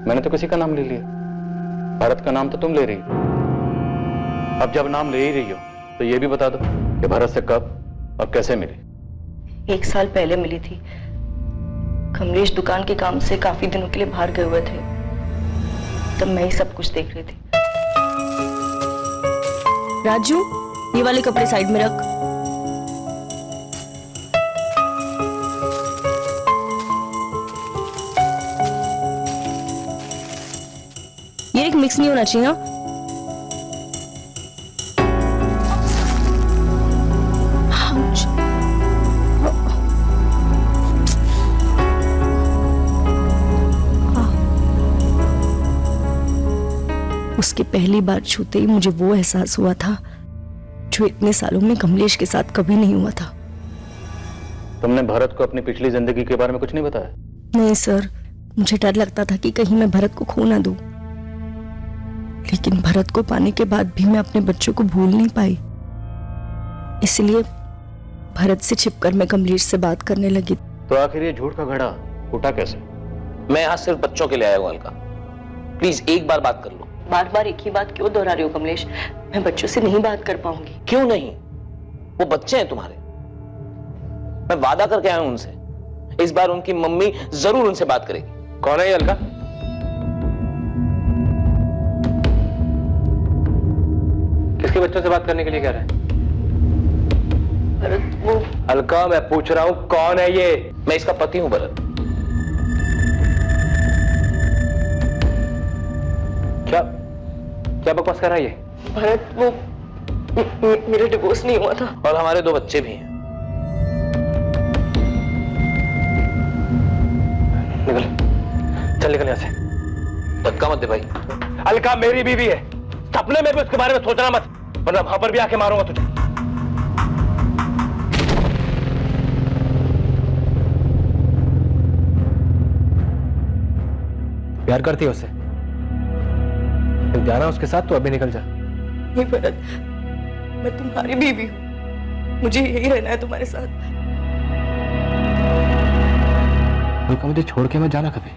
मैंने तो किसी का नाम ले लिया, भरत का नाम तो तुम ले रही हो। अब जब नाम ले ही रही हो तो ये भी बता दो कि भरत से कब और कैसे मिली। 1 साल पहले मिली थी। कमलेश दुकान के काम से काफी दिनों के लिए बाहर गए हुए थे, तब मैं ही सब कुछ देख रही थी। राजू, ये वाले कपड़े साइड में रख। ये एक मिक्स नहीं होना चाहिए ना? उसके पहली बार छूते ही मुझे वो एहसास हुआ था जो इतने सालों में कमलेश के साथ कभी नहीं हुआ था। तुमने भरत को अपनी पिछली जिंदगी के बारे में कुछ नहीं बताया? नहीं सर, मुझे डर लगता था कि कहीं मैं भरत को खो ना दूं। लेकिन भरत को पाने के बाद भी मैं अपने बच्चों को भूल नहीं पाई। इसलिए भरत से छिपकर मैं कमलेश से बात करने लगी। तो आखिर ये झूठ का घड़ा फूटा कैसे? मैं यहाँ सिर्फ बच्चों के लिए आया हूँ अलका, प्लीज एक बार बात कर लो। बार बार एक ही बात क्यों दोहरा रही हो कमलेश? मैं बच्चों से नहीं बात कर पाऊंगी। क्यों नहीं? वो बच्चे हैं तुम्हारे। मैं वादा करके आया हूं उनसे, इस बार उनकी मम्मी जरूर उनसे बात करेगी। कौन है ये अलका? किसके बच्चों से बात करने के लिए कह रहा है? भरत वो। अलका मैं पूछ रहा हूं कौन है ये? मैं इसका पति हूं भरत। क्या क्या बकवास कर रहा है ये? भरत वो मेरा डिवोर्स नहीं हुआ था और हमारे 2 बच्चे भी हैं। निकल, चल निकल यहां से। धक्का मत दे भाई। अलका मेरी बीवी है, सपने में भी उसके बारे में सोचना मत, वरना वहां पर भी आके मारूंगा तुझे। प्यार करती है उससे? जाना उसके साथ तो अभी निकल जा। नहीं भरत, मैं तुम्हारी बीवी हूँ, मुझे यही रहना है तुम्हारे साथ। मुझे छोड़ के मैं जाना कभी?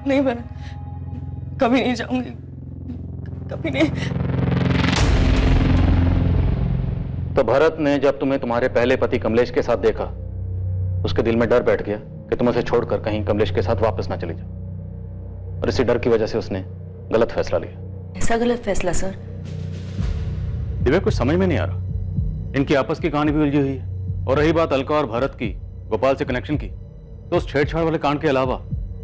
नहीं भरत, कभी नहीं जाऊंगी, कभी नहीं। तो भरत ने जब तुम्हें तुम्हारे पहले पति कमलेश के साथ देखा, उसके दिल में डर बैठ गया कि तुम उसे छोड़कर कहीं कमलेश के साथ वापस ना चली जाओ, और इसी डर की वजह से उसने गलत फैसला लिया। ऐसा गलत फैसला सर? दिव्या, कुछ समझ में नहीं आ रहा। इनकी आपस की कहानी भी उलझी हुई है, और रही बात अलका और भरत की गोपाल से कनेक्शन की, तो उस छेड़छाड़ वाले कांड के अलावा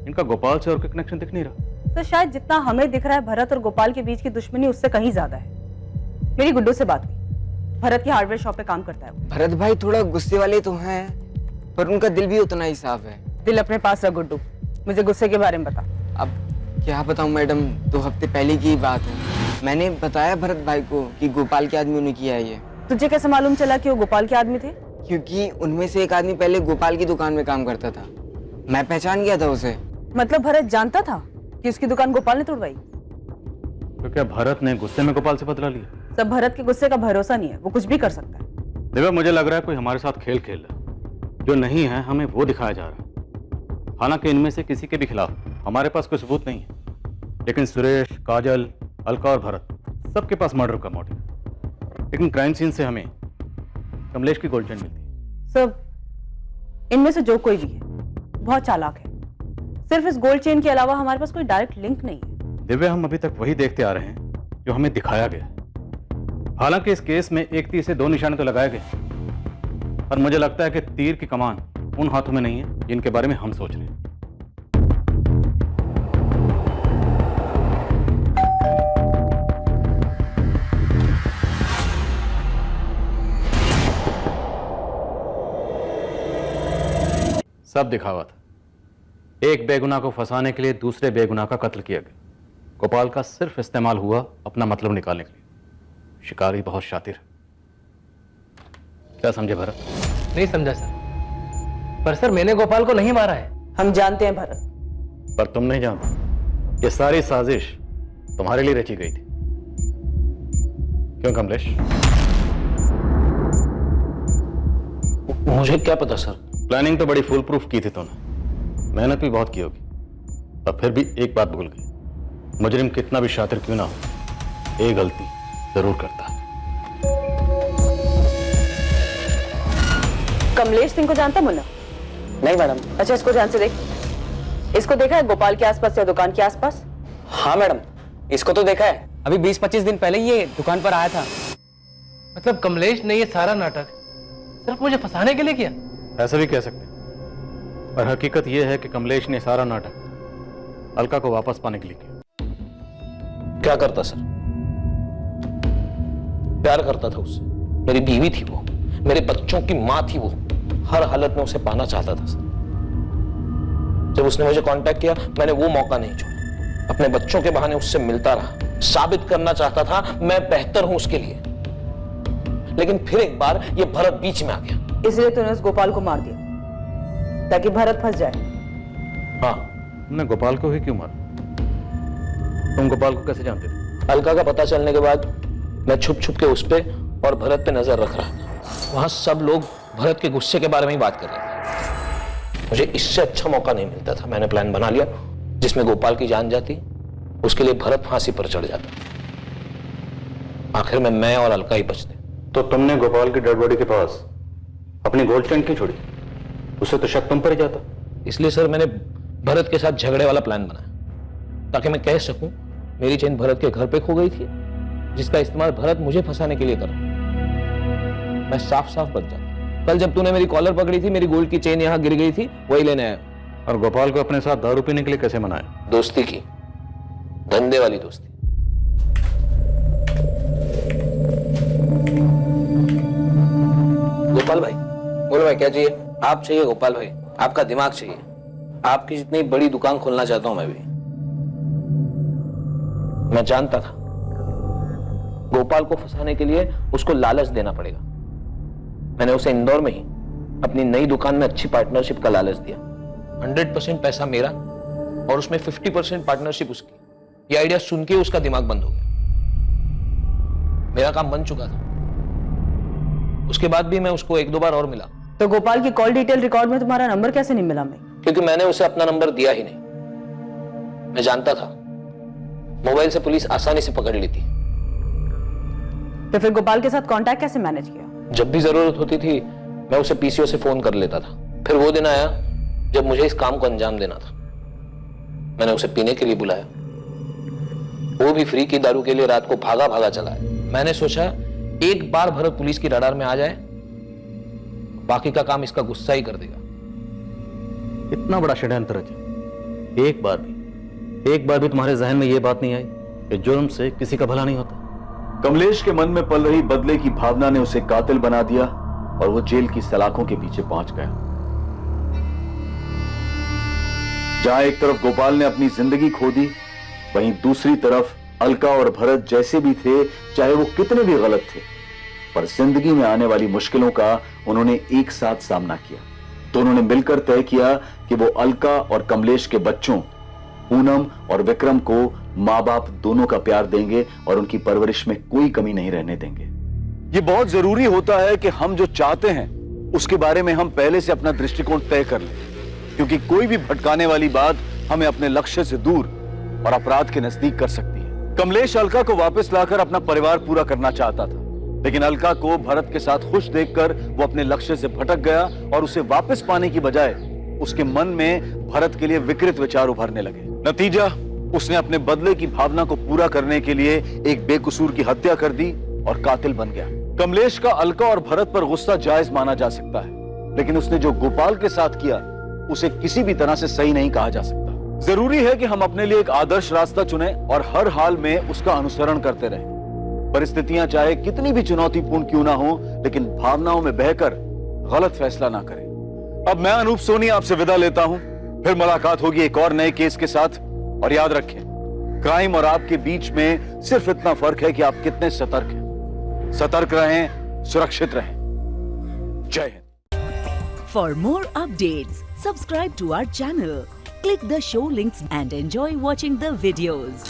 इनका गोपाल से और कोई कनेक्शन दिख नहीं रहा। तो शायद जितना हमें दिख रहा है भरत और गोपाल के बीच की दुश्मनी उससे कहीं ज्यादा है। मेरी गुड्डू से बात हुई, भरत की हार्डवेयर शॉप पे काम करता है। भरत भाई थोड़ा गुस्से वाले तो हैं, पर उनका दिल भी उतना ही साफ है। दिल अपने पास रख गुड्डू, मुझे गुस्से के बारे में बता। अब क्या बताऊं मैडम, 2 हफ्ते पहले की बात है। मैंने बताया भरत भाई को कि गोपाल के आदमी ने किया है ये। तुझे कैसे मालूम चला कि वो गोपाल के आदमी थे? क्योंकि उनमें से एक आदमी पहले गोपाल की दुकान में काम करता था, मैं पहचान गया था उसे। मतलब भरत जानता था कि उसकी दुकान गोपाल ने तोड़वाई? तो क्या भरत ने गुस्से में गोपाल से बदला लिया? सब भरत के गुस्से का भरोसा नहीं है, वो कुछ भी कर सकता है। दिव्या, मुझे लग रहा है कोई हमारे साथ खेल खेल रहा है। जो नहीं है हमें वो दिखाया जा रहा है। हालांकि इनमें से किसी के भी खिलाफ हमारे पास कोई सबूत नहीं है, लेकिन सुरेश, काजल, अलका और भरत सबके पास मर्डर का मोटिव है। लेकिन क्राइम सीन से हमें कमलेश की गोल्ड चेन मिलती है। सब इनमें से जो कोई भी है बहुत चालाक है। सिर्फ इस गोल्ड चेन के अलावा हमारे पास कोई डायरेक्ट लिंक नहीं है। दिव्या, हम अभी तक वही देखते आ रहे हैं जो हमें दिखाया गया है। हालांकि इस केस में एक तीर से 2 निशाने तो लगाए गए, पर मुझे लगता है कि तीर की कमान उन हाथों में नहीं है जिनके बारे में हम सोच रहे हैं। सब दिखावा था। एक बेगुनाह को फंसाने के लिए दूसरे बेगुनाह का कत्ल किया गया। गोपाल का सिर्फ इस्तेमाल हुआ अपना मतलब निकालने के लिए। शिकारी बहुत शातिर है। क्या समझे भरत? नहीं समझा सर। पर सर मैंने गोपाल को नहीं मारा है। हम जानते हैं भरत। पर तुम नहीं जानते। ये सारी साजिश तुम्हारे लिए रची गई थी, क्यों कमलेश? मुझे क्या पता सर। प्लानिंग तो बड़ी फुल प्रूफ की थी तुमने, मेहनत भी बहुत की होगी, पर फिर भी एक बात भूल गई। मुजरिम कितना भी शातिर क्यों ना हो, एक गलती जरूर करता है। कमलेश सिंह को जानता मुन्ना? नहीं मैडम। अच्छा, इसको ध्यान से देख। इसको देखा है गोपाल के आसपास या दुकान के आसपास? हाँ मैडम, इसको तो देखा है। अभी 20-25 दिन पहले ये दुकान पर आया था। मतलब कमलेश ने ये सारा नाटक सिर्फ मुझे फंसाने के लिए किया? ऐसा भी कह सकते हैं, पर हकीकत यह है कि कमलेश ने सारा नाटक अलका को वापस पाने के लिए किया। क्या करता सर? प्यार करता था उससे। मेरी बीवी थी वो, मेरे बच्चों की मां थी वो। हर हालत में उसे पाना चाहता था सर। जब उसने मुझे कांटेक्ट किया, मैंने वो मौका नहीं छोड़ा। अपने बच्चों के बहाने उससे मिलता रहा, साबित करना चाहता था मैं बेहतर हूं उसके लिए। लेकिन फिर एक बार ये भरत बीच में आ गया। इसलिए तूने उस गोपाल को मार दिया ताकि भरत फंस जाए? हाँ। तुमने गोपाल को ही क्यों मारा? तुम गोपाल को कैसे जानते थे? अलका का पता चलने के बाद मैं छुप छुप के उस पे और भरत पे नजर रख रहा था। वहां सब लोग भरत के गुस्से के बारे में ही बात कर रहे थे। मुझे इससे अच्छा मौका नहीं मिलता था। मैंने प्लान बना लिया जिसमें गोपाल की जान जाती, उसके लिए भरत फांसी पर चढ़ जाता। आखिर में मैं और अलका ही बचते। तो तुमने गोपाल की डेड बॉडी के पास अपनी गोल्ड चेन क्यों छोड़ी? उससे तो शक तुम पर ही जाता। इसलिए सर मैंने भरत के साथ झगड़े वाला प्लान बनाया, ताकि मैं कह सकूं मेरी चेन भरत के घर पे खो गई थी, जिसका इस्तेमाल भरत मुझे फंसाने के लिए कर रहा। मैं साफ साफ बच जाता। कल जब तूने मेरी कॉलर पकड़ी थी, मेरी गोल्ड की चेन यहां गिर गई थी, वही लेने आया। और गोपाल को अपने साथ दारू पीने के लिए कैसे मनाया? दोस्ती की, धंधे वाली दोस्ती। गोपाल भाई, बोलो भाई क्या चाहिए? आप चाहिए गोपाल भाई, आपका दिमाग चाहिए। आपकी जितनी बड़ी दुकान खोलना चाहता हूं मैं भी। मैं जानता था गोपाल को फंसाने के लिए उसको लालच देना पड़ेगा। मैंने उसे इंदौर में ही अपनी नई दुकान में अच्छी पार्टनरशिप का लालच दिया। 100% पैसा मेरा और उसमें 50% पार्टनरशिप उसकी। ये आइडिया सुन के उसका दिमाग बंद हो गया। मेरा काम बन चुका था। उसके बाद भी मैं उसको 1-2 बार और मिला। तो गोपाल की कॉल डिटेल रिकॉर्ड में तुम्हारा नंबर कैसे नहीं मिला? मैं क्योंकि मैंने उसे अपना नंबर दिया ही नहीं। मैं जानता था मोबाइल से पुलिस आसानी से पकड़ लेती। तो फिर गोपाल के साथ कांटेक्ट कैसे मैनेज किया? जब भी जरूरत होती थी मैं उसे पीसीओ से फोन कर लेता था। फिर वो दिन आया जब मुझे इस काम को अंजाम देना था। मैंने उसे पीने के लिए बुलाया, वो भी फ्री की दारू के लिए रात को भागा भागा चला है। मैंने सोचा एक बार भरत पुलिस की रडार में आ जाए, बाकी का काम इसका गुस्सा ही कर देगा। इतना बड़ा षड्यंत्र रचा, एक बार भी तुम्हारे जहन में यह बात नहीं आई कि जुर्म से किसी का भला नहीं होता? कमलेश के मन में पल रही बदले की भावना ने उसे कातिल बना दिया और वो जेल की सलाखों के पीछे पहुंच गया। जहां एक तरफ गोपाल ने अपनी जिंदगी खो दी, वहीं दूसरी तरफ अलका और भरत जैसे भी थे, चाहे वो कितने भी गलत थे, पर जिंदगी में आने वाली मुश्किलों का उन्होंने एक साथ सामना किया। दोनों ने मिलकर तय किया कि वो अलका और कमलेश के बच्चों पूनम और विक्रम को माँ बाप दोनों का प्यार देंगे और उनकी परवरिश में कोई कमी नहीं रहने देंगे। ये बहुत जरूरी होता है कि हम जो चाहते हैं उसके बारे में हम पहले से अपना दृष्टिकोण तय कर लें, क्योंकि कोई भी भटकाने वाली बात हमें अपने लक्ष्य से दूर और अपराध के नजदीक कर सकती है। कमलेश अलका को वापस लाकर अपना परिवार पूरा करना चाहता था, लेकिन अलका को भरत के साथ खुश देखकर वो अपने लक्ष्य से भटक गया और उसे वापस पाने की बजाय उसके मन में भरत के लिए विकृत विचार उभरने लगे। नतीजा, उसने अपने बदले की भावना को पूरा करने के लिए एक बेकसूर की हत्या कर दी और कातिल बन गया। कमलेश का अलका और भरत पर गुस्सा जायज माना जा सकता है, लेकिन उसने जो गोपाल के साथ किया उसे किसी भी तरह से सही नहीं कहा जा सकता। जरूरी है कि हम अपने लिए एक आदर्श रास्ता चुनें और हर हाल में उसका अनुसरण करते रहें। परिस्थितियां चाहे कितनी भी चुनौतीपूर्ण क्यों ना हो, लेकिन भावनाओं में बहकर गलत फैसला ना करें। अब मैं अनूप सोनी आपसे विदा लेता हूं, फिर मुलाकात होगी एक और नए केस के साथ। और याद रखें, क्राइम और आपके बीच में सिर्फ इतना फर्क है कि आप कितने सतर्क हैं। सतर्क रहें, सुरक्षित रहें। जय Hind. For more updates, subscribe to our channel, click the show links and enjoy watching the videos.